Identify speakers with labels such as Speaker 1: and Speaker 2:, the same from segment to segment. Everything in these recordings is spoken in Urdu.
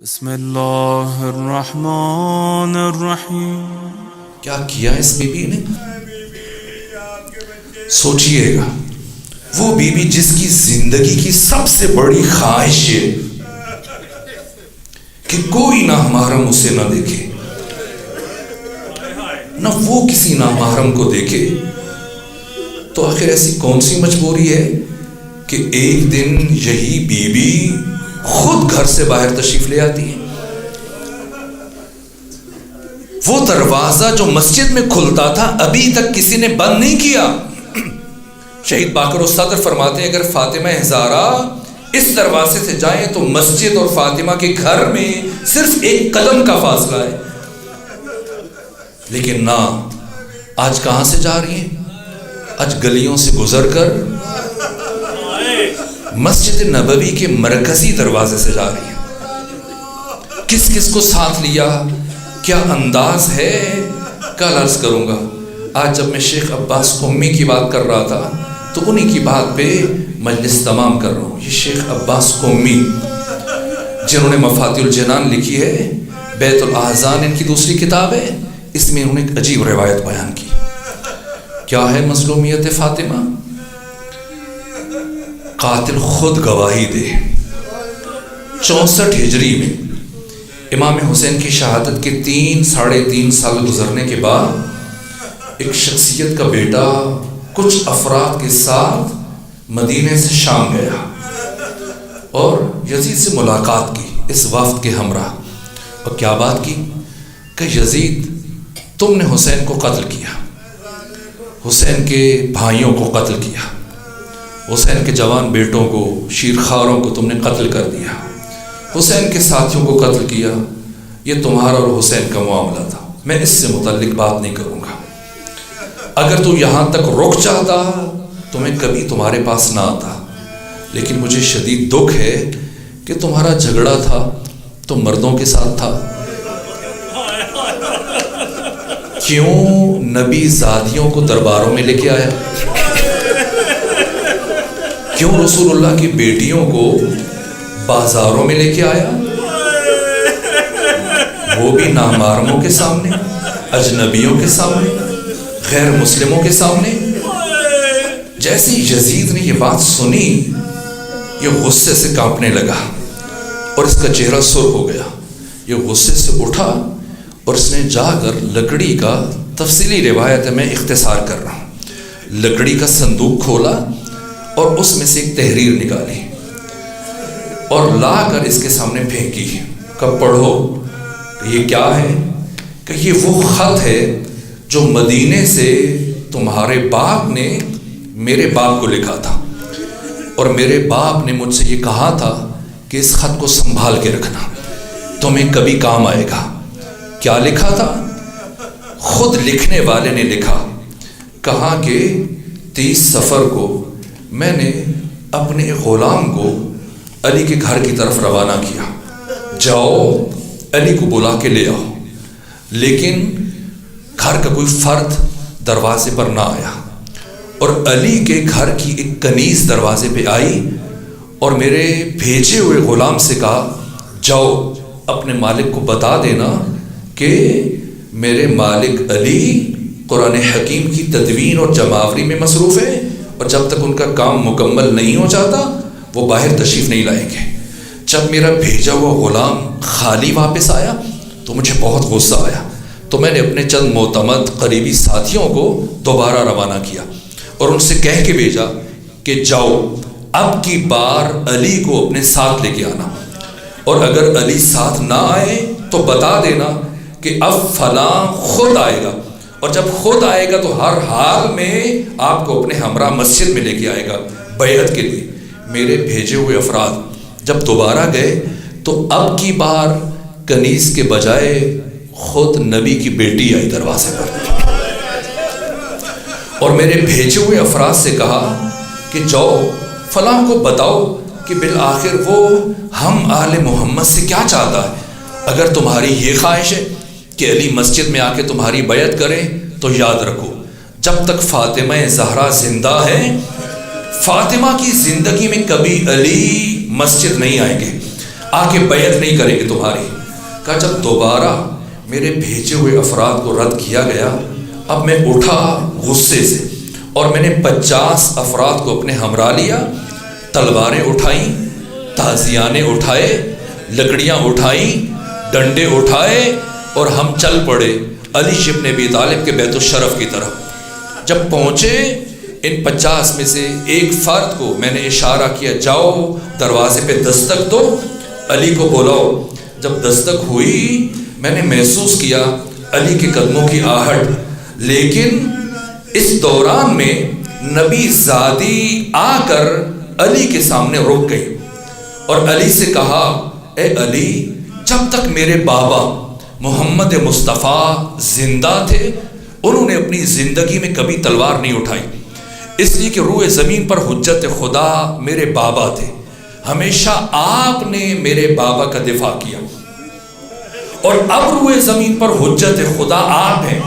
Speaker 1: بسم اللہ الرحمن الرحیم۔
Speaker 2: کیا کیا اس بی بی نے؟ سوچئے گا، وہ بی بی جس کی زندگی کی سب سے بڑی خواہش ہے کہ کوئی نامحرم اسے نہ دیکھے، نہ وہ کسی نامحرم کو دیکھے، تو آخر ایسی کون سی مجبوری ہے کہ ایک دن یہی بی بی خود گھر سے باہر تشریف لے آتی ہے۔ وہ دروازہ جو مسجد میں کھلتا تھا ابھی تک کسی نے بند نہیں کیا۔ شہید باقر الصدر فرماتے ہیں اگر فاطمہ زہرا اس دروازے سے جائیں تو مسجد اور فاطمہ کے گھر میں صرف ایک قدم کا فاصلہ ہے، لیکن نہ، آج کہاں سے جا رہی ہیں؟ آج گلیوں سے گزر کر مسجد نبوی کے مرکزی دروازے سے جا رہی ہے۔ کس کس کو ساتھ لیا، کیا انداز ہے، کل عرض کروں گا۔ آج جب میں شیخ عباس قمی کی بات کر رہا تھا تو انہی کی بات پہ مجلس تمام کر رہا ہوں۔ یہ شیخ عباس قمی جنہوں نے مفاتیح الجنان لکھی ہے، بیت الاحزان ان کی دوسری کتاب ہے، اس میں انہوں نے ایک عجیب روایت بیان کی۔ کیا ہے مظلومیت فاطمہ؟ قاتل خود گواہی دے۔ 64 ہجری میں امام حسین کی شہادت کے 3-3.5 سال گزرنے کے بعد ایک شخصیت کا بیٹا کچھ افراد کے ساتھ مدینے سے شام گیا اور یزید سے ملاقات کی اس وفد کے ہمراہ، اور کیا بات کی کہ یزید تم نے حسین کو قتل کیا، حسین کے بھائیوں کو قتل کیا، حسین کے جوان بیٹوں کو، شیرخواروں کو تم نے قتل کر دیا، حسین کے ساتھیوں کو قتل کیا، یہ تمہارا اور حسین کا معاملہ تھا، میں اس سے متعلق بات نہیں کروں گا۔ اگر تو یہاں تک رک جاتا تو میں کبھی تمہارے پاس نہ آتا، لیکن مجھے شدید دکھ ہے کہ تمہارا جھگڑا تھا تو مردوں کے ساتھ تھا۔ کیوں نبی زادیوں کو درباروں میں لے کے آیا؟ کیوں رسول اللہ کی بیٹیوں کو بازاروں میں لے کے آیا؟ وہ بھی نامحرموں کے سامنے، اجنبیوں کے سامنے، غیر مسلموں کے سامنے۔ جیسے یزید نے یہ بات سنی، یہ غصے سے کانپنے لگا اور اس کا چہرہ سرخ ہو گیا۔ یہ غصے سے اٹھا اور اس نے جا کر لکڑی کا، تفصیلی روایت ہے، میں اختصار کر رہا ہوں، لکڑی کا صندوق کھولا اور اس میں سے ایک تحریر نکالی اور لا کر اس کے سامنے پھینکی کہ پڑھو کہ یہ کیا ہے، کہ یہ وہ خط ہے جو مدینے سے تمہارے باپ نے میرے باپ کو لکھا تھا، اور میرے باپ نے مجھ سے یہ کہا تھا کہ اس خط کو سنبھال کے رکھنا، تمہیں کبھی کام آئے گا۔ کیا لکھا تھا؟ خود لکھنے والے نے لکھا، کہا کہ 30 صفر کو میں نے اپنے غلام کو علی کے گھر کی طرف روانہ کیا، جاؤ علی کو بلا کے لے آؤ، لیکن گھر کا کوئی فرد دروازے پر نہ آیا، اور علی کے گھر کی ایک کنیز دروازے پہ آئی اور میرے بھیجے ہوئے غلام سے کہا جاؤ اپنے مالک کو بتا دینا کہ میرے مالک علی قرآن حکیم کی تدوین اور جمعآوری میں مصروف ہے، اور جب تک ان کا کام مکمل نہیں ہو جاتا وہ باہر تشریف نہیں لائیں گے۔ جب میرا بھیجا ہوا غلام خالی واپس آیا تو مجھے بہت غصہ آیا، تو میں نے اپنے چند معتمد قریبی ساتھیوں کو دوبارہ روانہ کیا اور ان سے کہہ کے بھیجا کہ جاؤ اب کی بار علی کو اپنے ساتھ لے کے آنا، اور اگر علی ساتھ نہ آئے تو بتا دینا کہ اب فلاں خود آئے گا، اور جب خود آئے گا تو ہر حال میں آپ کو اپنے ہمراہ مسجد میں لے کے آئے گا بیعت کے لیے۔ میرے بھیجے ہوئے افراد جب دوبارہ گئے تو اب کی بار کنیز کے بجائے خود نبی کی بیٹی آئی دروازے پر، اور میرے بھیجے ہوئے افراد سے کہا کہ جاؤ فلاں کو بتاؤ کہ بالآخر وہ ہم آل محمد سے کیا چاہتا ہے، اگر تمہاری یہ خواہش ہے کہ علی مسجد میں آ کے تمہاری بیعت کریں تو یاد رکھو جب تک فاطمہ زہرا زندہ ہے، فاطمہ کی زندگی میں کبھی علی مسجد نہیں آئیں گے۔ آ کے بیعت نہیں کریں گے تمہاری. کہا جب دوبارہ میرے بھیجے ہوئے افراد کو رد کیا گیا، اب میں اٹھا غصے سے اور میں نے 50 افراد کو اپنے ہمراہ لیا، تلواریں اٹھائیں، تازیانے اٹھائے، لکڑیاں اٹھائیں، ڈنڈے اٹھائے اور ہم چل پڑے علی ابن ابی طالب کے بیت الشرف کی طرف. جب پہنچے ان 50 میں سے ایک فرد کو میں نے اشارہ کیا، جاؤ دروازے پہ دستک دو، علی کو بلاؤ. جب دستک ہوئی میں نے محسوس کیا علی کے قدموں کی آہٹ، لیکن اس دوران میں نبی زادی آ کر علی کے سامنے رک گئی اور علی سے کہا، اے علی، جب تک میرے بابا محمد مصطفیٰ زندہ تھے انہوں نے اپنی زندگی میں کبھی تلوار نہیں اٹھائی، اس لیے کہ روئے زمین پر حجت خدا میرے بابا تھے، ہمیشہ آپ نے میرے بابا کا دفاع کیا، اور اب روئے زمین پر حجت خدا آپ ہیں،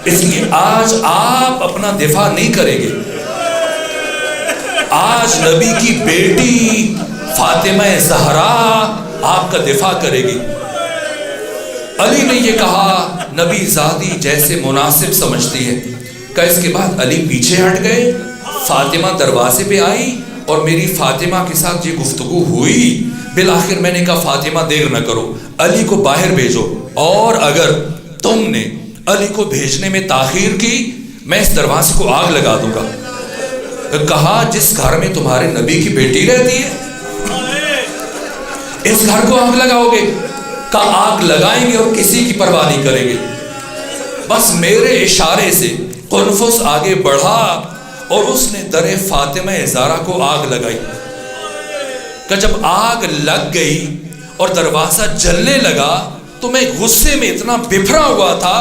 Speaker 2: اس لیے آج آپ اپنا دفاع نہیں کریں گے، آج نبی کی بیٹی فاطمہ زہرا آپ کا دفاع کرے گی. علی نے یہ کہا نبی زادی جیسے مناسب سمجھتی ہے. کہ اس کے بعد علی پیچھے ہٹ گئے، فاطمہ دروازے پہ آئی اور میری فاطمہ کے ساتھ یہ گفتگو ہوئی. بالآخر میں نے کہا فاطمہ دیر نہ کرو، علی کو باہر بھیجو، اور اگر تم نے علی کو بھیجنے میں تاخیر کی میں اس دروازے کو آگ لگا دوں گا. کہا جس گھر میں تمہارے نبی کی بیٹی رہتی ہے اس گھر کو آگ لگاؤ گے؟ کہا آگ لگائیں گے اور کسی کی پرواہ نہیں کریں گے. بس میرے اشارے سے قنفس آگے بڑھا اور اس نے در فاطمہ زہرا کو آگ لگائی. کہ جب آگ لگ گئی اور دروازہ جلنے لگا تو میں غصے میں اتنا بفرا ہوا تھا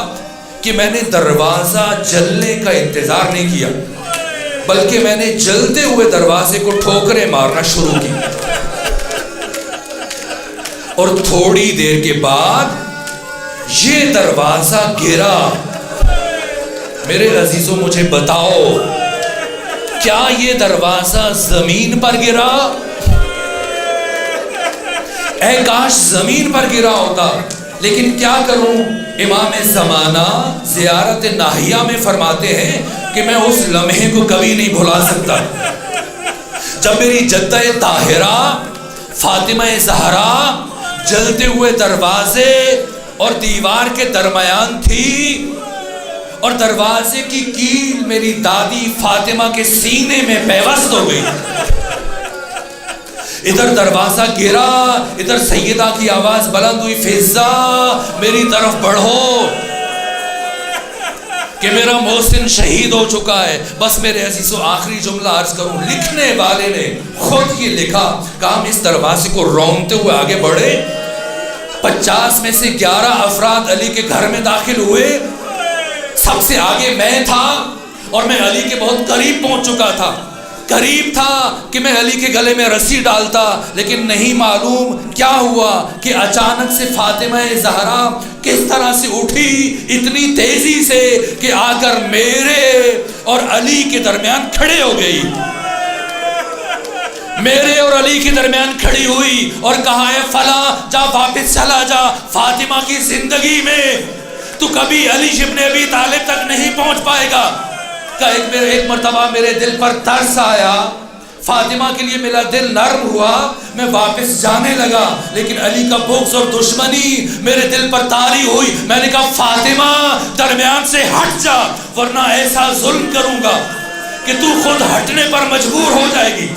Speaker 2: کہ میں نے دروازہ جلنے کا انتظار نہیں کیا، بلکہ میں نے جلتے ہوئے دروازے کو ٹھوکریں مارنا شروع کی. اور تھوڑی دیر کے بعد یہ دروازہ گرا. میرے عزیزوں مجھے بتاؤ کیا یہ دروازہ زمین پر گرا؟ اے کاش زمین پر گرا ہوتا، لیکن کیا کروں، امام زمانہ زیارت ناہیہ میں فرماتے ہیں کہ میں اس لمحے کو کبھی نہیں بھلا سکتا جب میری جدہ طاہرہ فاطمہ زہرا جلتے ہوئے دروازے اور دیوار کے درمیان تھی اور دروازے کی کیل میری دادی فاطمہ کے سینے میں پیوست ہو گئی. ادھر دروازہ گرا، ادھر سیدہ کی آواز بلند ہوئی، فضا میری طرف بڑھو کہ میرا محسن شہید ہو چکا ہے. بس میرے عزیزو آخری جملہ عرض کروں، لکھنے والے نے خود یہ لکھا کہ ہم اس دروازے کو رونتے ہوئے آگے بڑھے. 50 میں سے 11 افراد علی کے گھر میں داخل ہوئے. سب سے آگے میں تھا اور میں علی کے بہت قریب پہنچ چکا تھا. قریب تھا کہ میں علی کے گلے میں رسی ڈالتا، لیکن نہیں معلوم کیا ہوا کہ اچانک سے فاطمہ زہرا کس طرح سے اٹھی اتنی تیزی سے کہ آ کر میرے اور علی کے درمیان کھڑے ہو گئی. میرے اور علی کے درمیان کھڑی ہوئی اور کہا ہے فلاں جا واپس چلا جا، فاطمہ کی زندگی میں تو کبھی علی ابن ابی طالب تک نہیں پہنچ پائے گا. ایک مرتبہ میرے دل پر ترس آیا، فاطمہ کے لیے میرا دل نرم ہوا، میں واپس جانے لگا، لیکن علی کا بغض اور دشمنی میرے دل پر طاری ہوئی. میں نے کہا فاطمہ درمیان سے ہٹ جا ورنہ ایسا ظلم کروں گا کہ تو خود ہٹنے پر مجبور ہو جائے گی.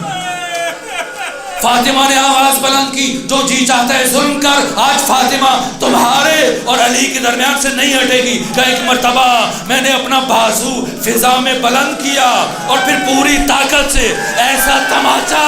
Speaker 2: فاطمہ نے آواز بلند کی، جو جی چاہتا ہے ظلم کر، آج فاطمہ تمہارے اور علی کے درمیان سے نہیں ہٹے گی. کہ ایک مرتبہ میں نے اپنا بازو فضا میں بلند کیا اور پھر پوری طاقت سے ایسا تماچا